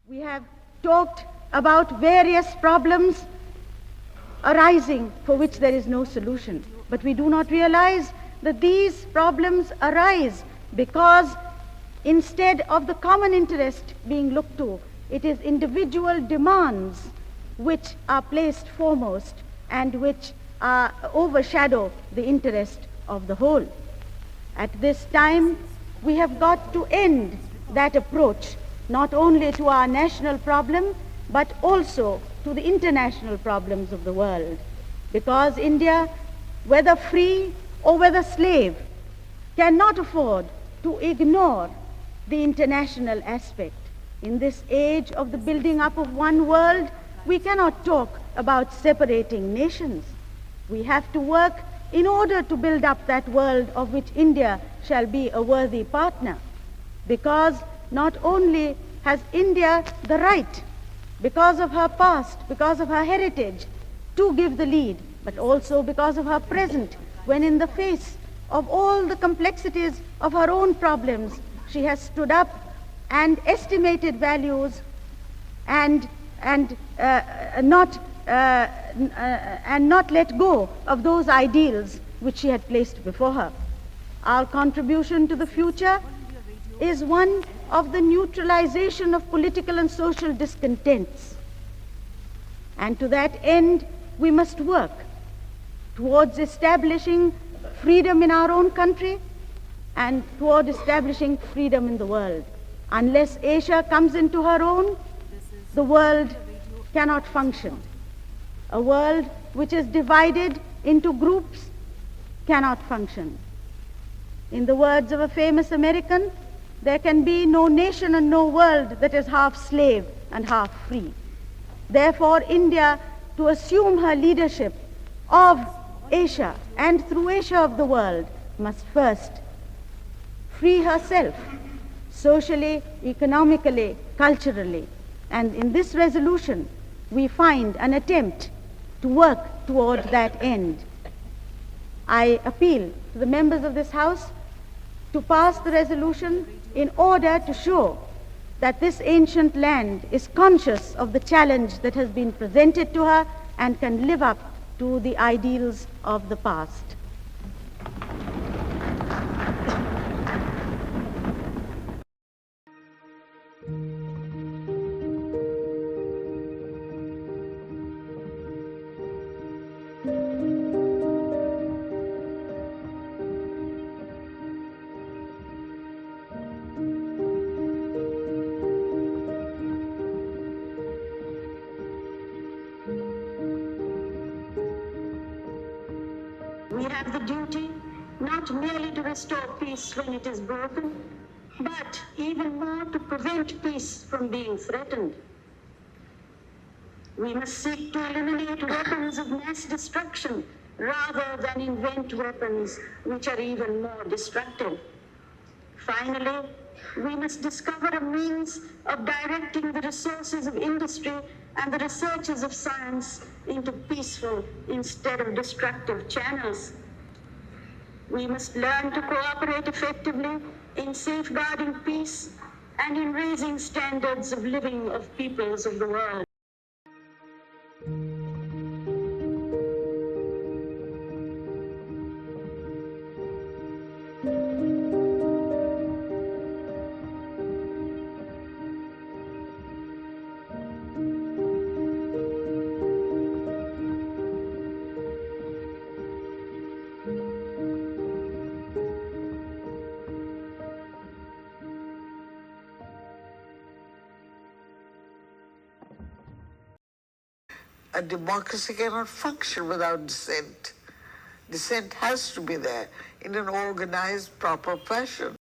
We have talked about various problems arising for which there is no solution. But we do not realize that these problems arise because instead of the common interest being looked to, it is individual demands which are placed foremost and which overshadow the interest of the whole. At this time, we have got to end that approach not only to our national problem, but also to the international problems of the world. Because India, whether free or whether slave, cannot afford to ignore the international aspect. In this age of the building up of one world, we cannot talk about separating nations. We have to work in order to build up that world of which India shall be a worthy partner. Because not only has India the right, because of her past, because of her heritage, to give the lead, but also because of her present, when in the face of all the complexities of her own problems, she has stood up and estimated values and not let go of those ideals which she had placed before her. Our contribution to the future is one of the neutralization of political and social discontents. And to that end, we must work towards establishing freedom in our own country and toward establishing freedom in the world. Unless Asia comes into her own, the world cannot function. A world which is divided into groups cannot function. In the words of a famous American, there can be no nation and no world that is half slave and half free. Therefore, India, to assume her leadership of Asia and through Asia of the world, must first free herself socially, economically, culturally. And in this resolution, we find an attempt to work toward that end. I appeal to the members of this House to pass the resolution in order to show that this ancient land is conscious of the challenge that has been presented to her and can live up to the ideals of the past. We have the duty not merely to restore peace when it is broken, but even more to prevent peace from being threatened. We must seek to eliminate weapons of mass destruction rather than invent weapons which are even more destructive. Finally, we must discover a means of directing the resources of industry and the researches of science into peaceful instead of destructive channels. We must learn to cooperate effectively in safeguarding peace and in raising standards of living of peoples of the world. A democracy cannot function without dissent. Dissent has to be there in an organized, proper fashion.